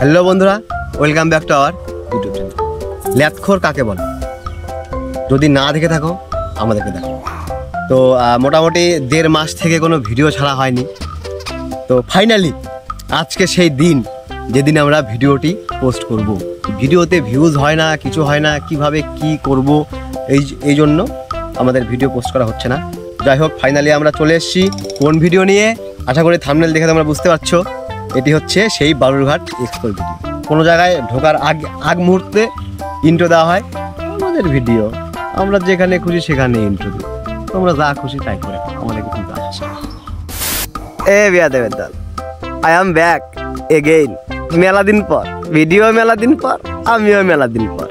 Hello বন্ধুরা, welcome back to our YouTube channel. ল্যাথখোর কাকে বলে? যদি না দেখে থাকো আমাদেরকে দেখো। তো মোটামুটি 1.5 মাস থেকে কোনো ভিডিও ছাড়া হয়নি। তো ফাইনালি আজকে সেই দিন যেদিন আমরা ভিডিওটি পোস্ট করব। ভিডিওতে ভিউজ হয় না, কিছু হয় না, কিভাবে কি করব এই জন্য আমাদের ভিডিও পোস্ট করা হচ্ছে না। যাই হোক, ফাইনালি আমরা চলে এসেছি কোন ভিডিও নিয়ে। আশা করি থাম্বনেল দেখে তোমরা বুঝতে পারছো, এটি হচ্ছে সেই বালুরঘাট এক্সপোর ভিডিও। কোনো জায়গায় ঢোকার আগ মুহূর্তে ইন্ট্রো দেওয়া হয় আমাদের ভিডিও, আমরা যেখানে খুশি সেখানে ইন্ট্রো দিই। তোমরা যা খুশি তাই করে, আমাদের কিছু আসছে। এ বিয়া দেবের দল, আই এম ব্যাক এগেইন। মেলা দিন পর ভিডিও, মেলা দিন পর আমিও মেলা দিন পর।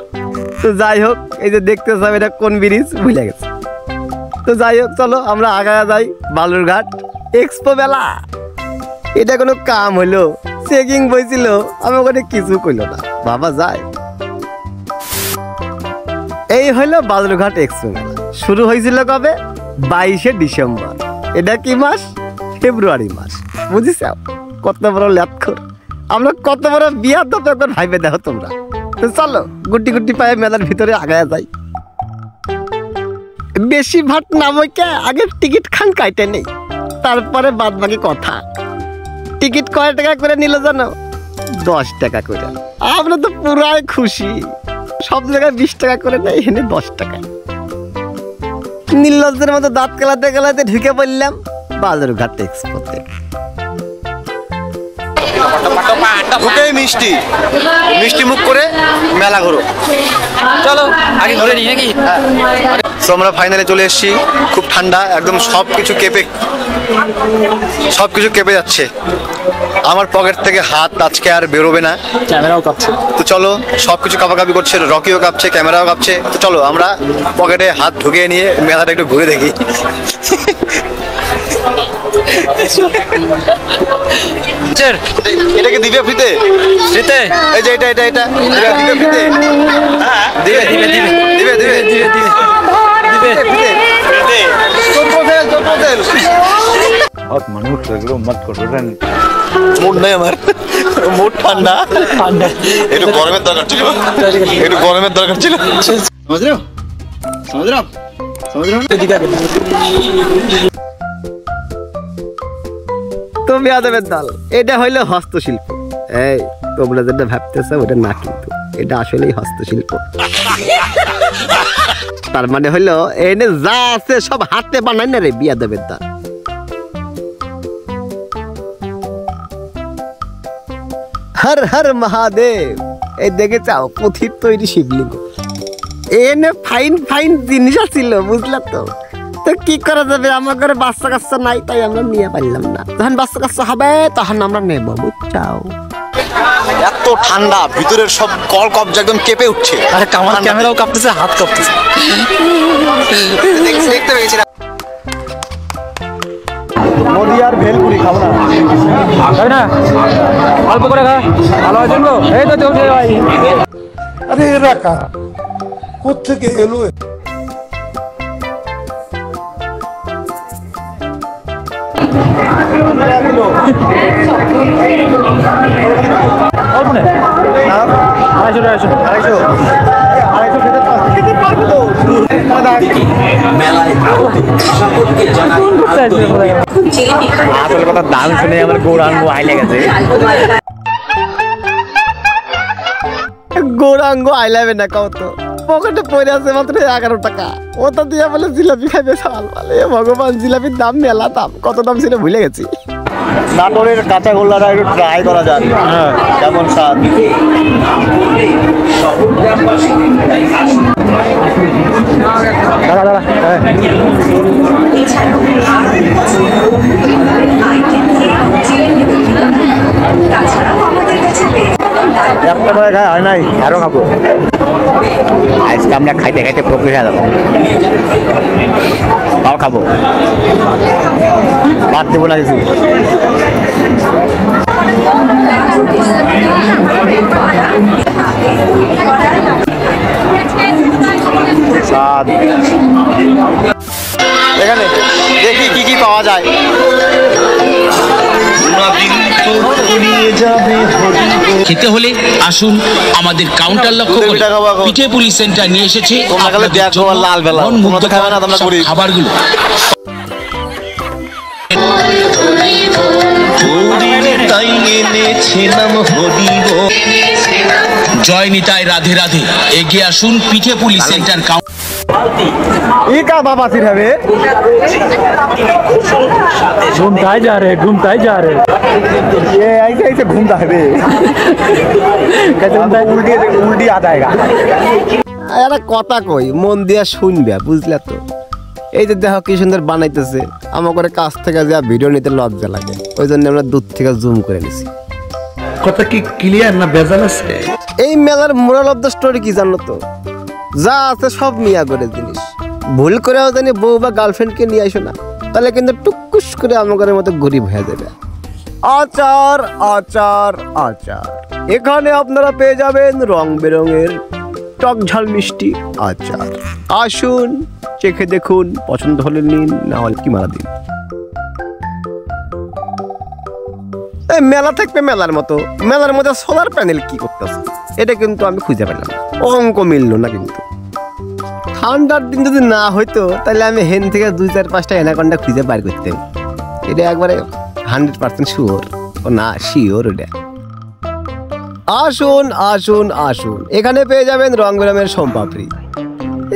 তো যাই হোক, এই যে দেখতে চাও এটা কোন ব্রিজ ভুলে গেছে। তো যাই হোক, চলো আমরা আগায় যাই। বালুরঘাট এক্সপো মেলা, এটা কোনো কাম হইলো? চেকিং বইছিল, আমি ওখানে কিছু কইল না বাবা। যায় এই হইলো বালুরঘাট এক্সপো মেলা। শুরু হয়েছিল কবে? 22শে ডিসেম্বর। এটা কি মাস? ফেব্রুয়ারি মাস। বুঝিস কত বড় ল্যাথখোর আমরা, কত বড় বিয়া তো তখন ভাইবে দেখো তোমরা। তো চলো গুটি গুটি পায়ে মেলার ভিতরে আগায় যাই। বেশি ভাট নামইকে আগে টিকিট খান কাইটে নেই, তারপরে বাদ বাকি কথা। টিকিট কয় টাকা করে নিল জানো? 10 টাকা করে। আমরা তো পুরাই খুশি। সব জায়গায় 20 টাকা করে নেই, এখানে 10 টাকা। নির্লজ্জের মতো দাঁত কেলাতে কেলাতে ঢুকে পড়লাম বালুরঘাট এক্সপোতে। মিষ্টি মিষ্টি মুখ করে মেলা ঘুরো। চলো আগে ঘুরে নিই নাকি? তো আমরা ফাইনালে চলে এসেছি। খুব ঠান্ডা একদম, সবকিছু কেঁপে যাচ্ছে। আমার পকেট থেকে হাত আজকে আর বেরোবে না, ক্যামেরাও কাঁপছে। তো চলো, সবকিছু কাঁপাকাঁপি করছে, রকিও কাঁপছে, ক্যামেরাও কাঁপছে। তো চলো আমরা পকেটে হাত ঢুকিয়ে নিয়ে মেলাটা একটু ঘুরে দেখি। এটাকে দিবে ফ্রিতে? ফ্রিতে? এই যে এটা এটা এটা দিবে ফ্রিতে? দিবে দিবে দিবে দিবে দিবে দিবে দিবে দিবে ফ্রিতে। মানুষ এগুলো মত করবেন। মুড নাই আমার, মুড ঠান্ডা। একটু গরমের দরকার ছিল, একটু গরমের দরকার ছিল। তো বেয়াদবের দল, এটা হইলো হস্তশিল্প। এই তোমরা যেটা ভাবতেছ ওটা না, কিন্তু এটা আসলেই হস্তশিল্প। তার মানে হইলো এনে যা আছে সব হাতে বানাই না রে বিয়াদবের দল। হর হর মহাদেব। এই দেখে চাও পুঁথির তৈরি শিবলিঙ্গ। এনে ফাইন ফাইন জিনিস ছিল, বুঝলা তো? তো কি করা যাবে, আমার ঘরে বাচ্চা কাচ্চা নাই, তাই আমরা নিয়ে পারলাম না। যখন বাচ্চা কাচ্চা হবে তখন আমরা নেবো, বুঝছাও? এত ঠান্ডা, ভিতরের সব কল কবজা একদম কেঁপে উঠছে। আরে আমার ক্যামেরাও কাঁপতেছে, হাত কাঁপতেছে। দেখতে পেয়েছি না। নদী আর ভেলপুরি খাবো না, তাই না? অল্প করে খা, ভালো হয় জন্য। এই তো চলছে ভাই। আরে এরা কারা, কোত্থেকে এলো? অল্প নেই, 250 আসলে কথা দাম শুনে আমার গৌরাঙ্গ আইলে গেছে। গৌরাঙ্গ আইলাবে না কত, পকেটে পড়ে আছে মাত্র 11 টাকা। ওটা দিয়ে বলে জিলাপি খাইবে সাল বলে। ভগবান, জিলাপির দাম মেলা দাম, কত দাম ছিল ভুলে গেছি। নাটোরের কাঁচা গোল্লাটা একটু ট্রাই করা যাক, কেমন স্বাদ। একটা করে খাই হয় নাই, আরো খাবো। আজকে আমরা খাইতে খাইতে প্রকৃতি যাবো, তাও খাবো, বাদ দেবো না কিছু। স্বাদ এখানে দেখি কি কি পাওয়া যায়। যাবে খেতে হলে আসুন আমাদের কাউন্টার লক্ষ্য করে পিঠে পুলি সেন্টার নিয়ে এসেছে আপনাদের জন্য মনমুগ্ধকর সব খাবারগুলো। জয় নিতাই, রাধে রাধে। এগিয়ে আসুন পিঠে পুলি সেন্টার का बाबा सिर है घूमता ही जा रहे ये ऐसे ऐसे घूमता है उल्टी आता है একটা কথা কই মন দিয়া শুনবে বুঝলা তো। এই যে দেখো কি সুন্দর বানাইতেছে, আমার করে কাছ থেকে যা ভিডিও নিতে লজ্জা লাগে, ওই জন্য আমরা দূর থেকে জুম করে নিছি। কথা কি ক্লিয়ার না বেজাল আছে? এই মেলার মোরাল অফ দ্য স্টোরি কি জানো তো? যা আছে সব মিয়া করে জিনিস। ভুল করেও জানি বউ বা গার্লফ্রেন্ডকে নিয়ে আসো না, তাহলে কিন্তু টুকুস করে আমাদের মতো গরিব হয়ে যাবে। আচার আচার আচার, এখানে আপনারা পেয়ে যাবেন রং বেরঙের টক ঝাল মিষ্টি আচার। আসুন চেখে দেখুন, পছন্দ হলে নিন, না হলে কি মারা দিন। এই মেলা থাকবে মেলার মতো, মেলার মধ্যে সোলার প্যানেল কি করতেছে এটা কিন্তু আমি খুঁজে পেলাম না, অঙ্ক মিললো না। কিন্তু ঠান্ডার দিন যদি না হইতো তাহলে আমি হেন থেকে 2-4-5টা অ্যানাকন্ডা খুঁজে বার করতাম। এটা একবারে 100% শিওর, ও না শিওর ওটা। আসুন আসুন আসুন, এখানে পেয়ে যাবেন রং বেরঙের সোমপাপড়ি।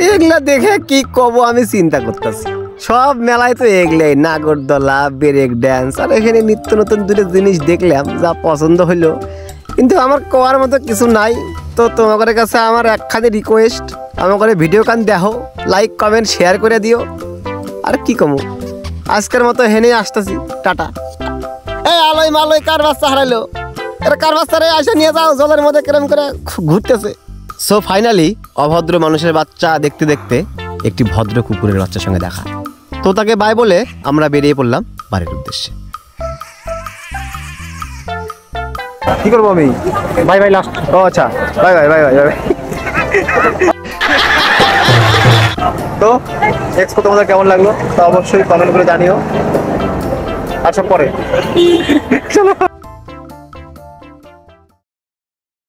এগুলা দেখে কি কব আমি চিন্তা করতেছি। সব মেলায় তো এগুলাই, নাগরদোলা, ব্রেক ড্যান্স, আর এখানে নিত্য নতুন দুটো জিনিস দেখলাম যা পছন্দ হইলো, কিন্তু আমার কোয়ার মতো কিছু নাই। তো তোমাদের কাছে আমার একখানে রিকোয়েস্ট, আমার ভিডিও কান দেখো, লাইক কমেন্ট শেয়ার করে দিও। আর কি কমো, আজকের মতো হেনে আসতেছি, টাটা। এই আলোয় মালয় কার বাচ্চা হারাইলো, এরা কার বাচ্চারে আসে নিয়ে যাও, জলের মধ্যে কেরম করে ঘুরতেছে। সো ফাইনালি অভদ্র মানুষের বাচ্চা দেখতে দেখতে একটি ভদ্র কুকুরের বাচ্চার সঙ্গে দেখা, তো তাকে বাই বলে আমরা বেরিয়ে পড়লাম বাড়ির উদ্দেশ্যে। কি করবো আমি? Bye bye last. ও আচ্ছা, bye bye bye bye bye. তো এক্সপো তোমাদের কেমন লাগলো তা অবশ্যই কমেন্ট করে জানিও। আচ্ছা পরে চলো।